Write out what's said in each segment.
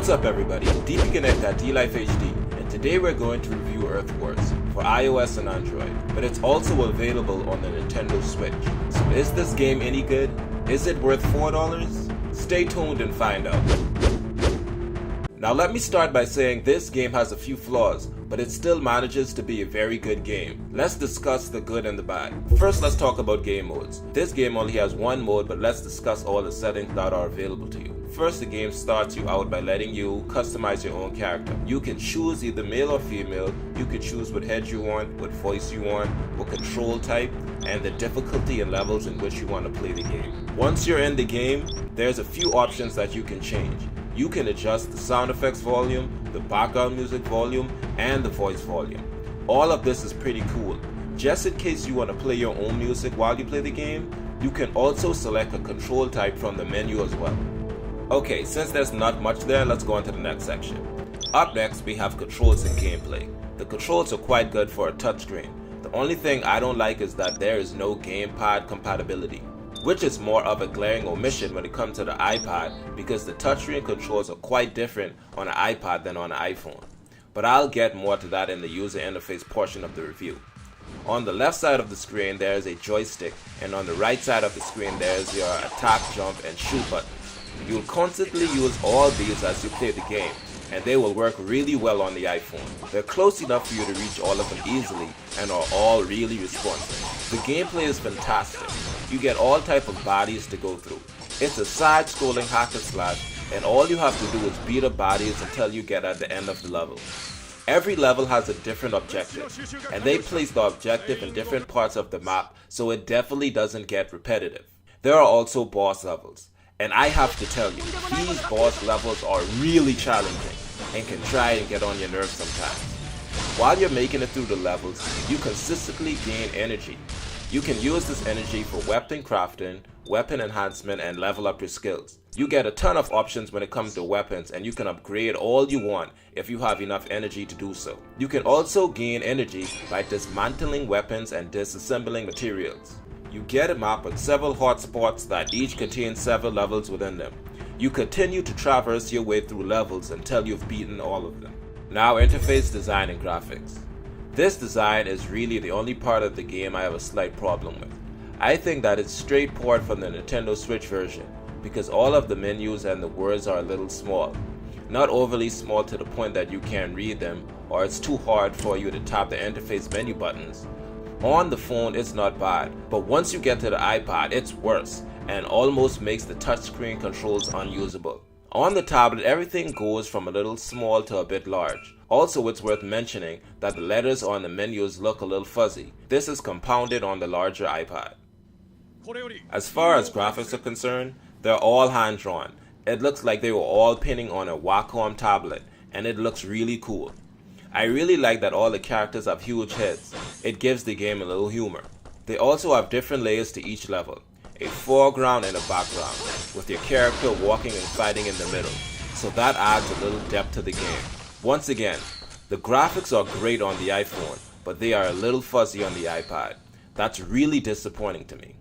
What's up everybody, DP Connect at D-Life HD, and today we're going to review Earthworks for iOS and Android, but it's also available on the Nintendo Switch. So is this game any good? Is it worth $4? Stay tuned and find out. Now let me start by saying this game has a few flaws, but it still manages to be a very good game. Let's discuss the good and the bad. First, let's talk about game modes. This game only has one mode, but let's discuss all the settings that are available to you. First, the game starts you out by letting you customize your own character. You can choose either male or female. You can choose what head you want, what voice you want, what control type, and the difficulty and levels in which you want to play the game. Once you're in the game, there's a few options that you can change. You can adjust the sound effects volume, the background music volume, and the voice volume. All of this is pretty cool. Just in case you want to play your own music while you play the game, you can also select a control type from the menu as well. Okay, since there's not much there, let's go on to the next section. Up next, we have controls and gameplay. The controls are quite good for a touchscreen. The only thing I don't like is that there is no gamepad compatibility, which is more of a glaring omission when it comes to the iPad because the touchscreen controls are quite different on an iPad than on an iPhone. But I'll get more to that in the user interface portion of the review. On the left side of the screen there is a joystick, and on the right side of the screen there is your attack, jump, and shoot buttons. You'll constantly use all these as you play the game, and they will work really well on the iPhone. They're close enough for you to reach all of them easily and are all really responsive. The gameplay is fantastic. You get all type of bodies to go through. It's a side-scrolling hack and slash, and all you have to do is beat up bodies until you get at the end of the level. Every level has a different objective, and they place the objective in different parts of the map, so it definitely doesn't get repetitive. There are also boss levels, and I have to tell you, these boss levels are really challenging and can try and get on your nerves sometimes. While you're making it through the levels, you consistently gain energy. You can use this energy for weapon crafting, weapon enhancement, and level up your skills. You get a ton of options when it comes to weapons, and you can upgrade all you want if you have enough energy to do so. You can also gain energy by dismantling weapons and disassembling materials. You get a map with several hotspots that each contain several levels within them. You continue to traverse your way through levels until you've beaten all of them. Now, interface design and graphics. This design is really the only part of the game I have a slight problem with. I think that it's straight port from the Nintendo Switch version because all of the menus and the words are a little small. Not overly small to the point that you can't read them, or it's too hard for you to tap the interface menu buttons. On the phone it's not bad, but once you get to the iPad it's worse and almost makes the touchscreen controls unusable. On the tablet everything goes from a little small to a bit large. Also, it's worth mentioning that the letters on the menus look a little fuzzy. This is compounded on the larger iPad. As far as graphics are concerned, they're all hand-drawn. It looks like they were all painting on a Wacom tablet, and it looks really cool. I really like that all the characters have huge heads. It gives the game a little humor. They also have different layers to each level, a foreground and a background, with your character walking and fighting in the middle, so that adds a little depth to the game. Once again, the graphics are great on the iPhone, but they are a little fuzzy on the iPad. That's really disappointing to me.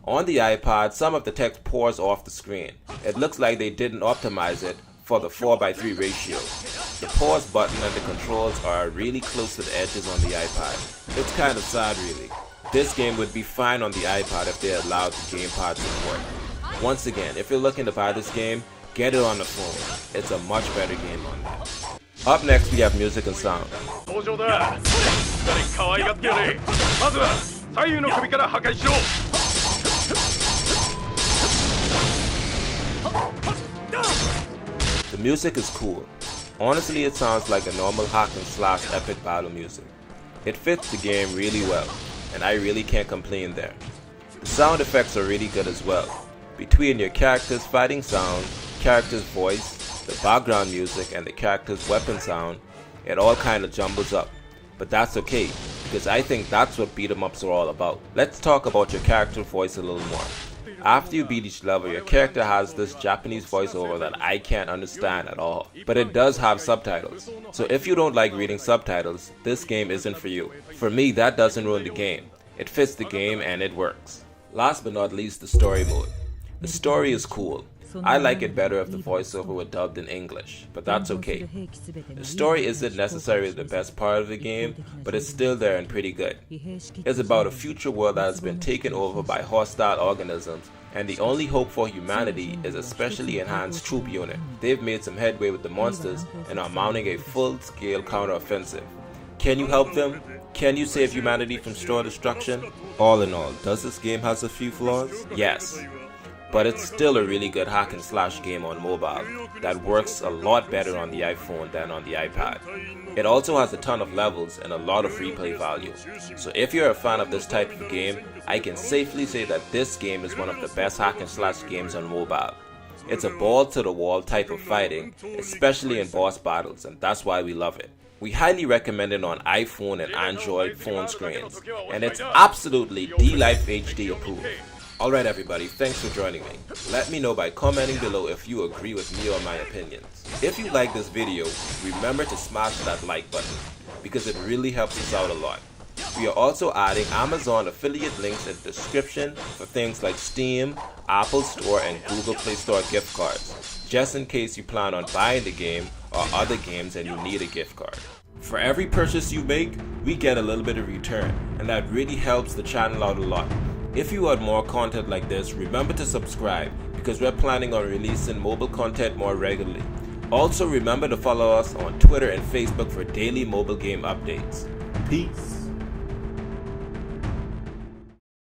On the iPad, some of the text pours off the screen. It looks like they didn't optimize it for the 4:3 ratio. The pause button and the controls are really close to the edges on the iPad. It's kind of sad really. This game would be fine on the iPad if they allowed the gamepad support. Once again, if you're looking to buy this game, get it on the phone. It's a much better game on that. Up next we have music and sound. The music is cool. Honestly, it sounds like a normal hack and slash epic battle music. It fits the game really well, and I really can't complain there. The sound effects are really good as well. Between your character's fighting sound, character's voice, the background music, and the character's weapon sound, it all kind of jumbles up. But that's okay, because I think that's what beat 'em ups are all about. Let's talk about your character voice a little more. After you beat each level, your character has this Japanese voiceover that I can't understand at all, but it does have subtitles. So if you don't like reading subtitles, this game isn't for you. For me, that doesn't ruin the game. It fits the game and it works. Last but not least, the story mode. The story is cool. I like it better if the voiceover were dubbed in English, but that's okay. The story isn't necessarily the best part of the game, but it's still there and pretty good. It's about a future world that has been taken over by hostile organisms, and the only hope for humanity is a specially enhanced troop unit. They've made some headway with the monsters and are mounting a full-scale counter-offensive. Can you help them? Can you save humanity from store destruction? All in all, does this game have a few flaws? Yes. But it's still a really good hack and slash game on mobile that works a lot better on the iPhone than on the iPad. It also has a ton of levels and a lot of replay value. So if you're a fan of this type of game, I can safely say that this game is one of the best hack and slash games on mobile. It's a ball to the wall type of fighting, especially in boss battles, and that's why we love it. We highly recommend it on iPhone and Android phone screens, and it's absolutely D-Life HD approved. Alright everybody, thanks for joining me. Let me know by commenting below if you agree with me or my opinions. If you like this video, remember to smash that like button, because it really helps us out a lot. We are also adding Amazon affiliate links in the description for things like Steam, Apple Store, and Google Play Store gift cards, just in case you plan on buying the game or other games and you need a gift card. For every purchase you make, we get a little bit of return, and that really helps the channel out a lot. If you want more content like this, remember to subscribe, because we're planning on releasing mobile content more regularly. Also remember to follow us on Twitter and Facebook for daily mobile game updates. Peace.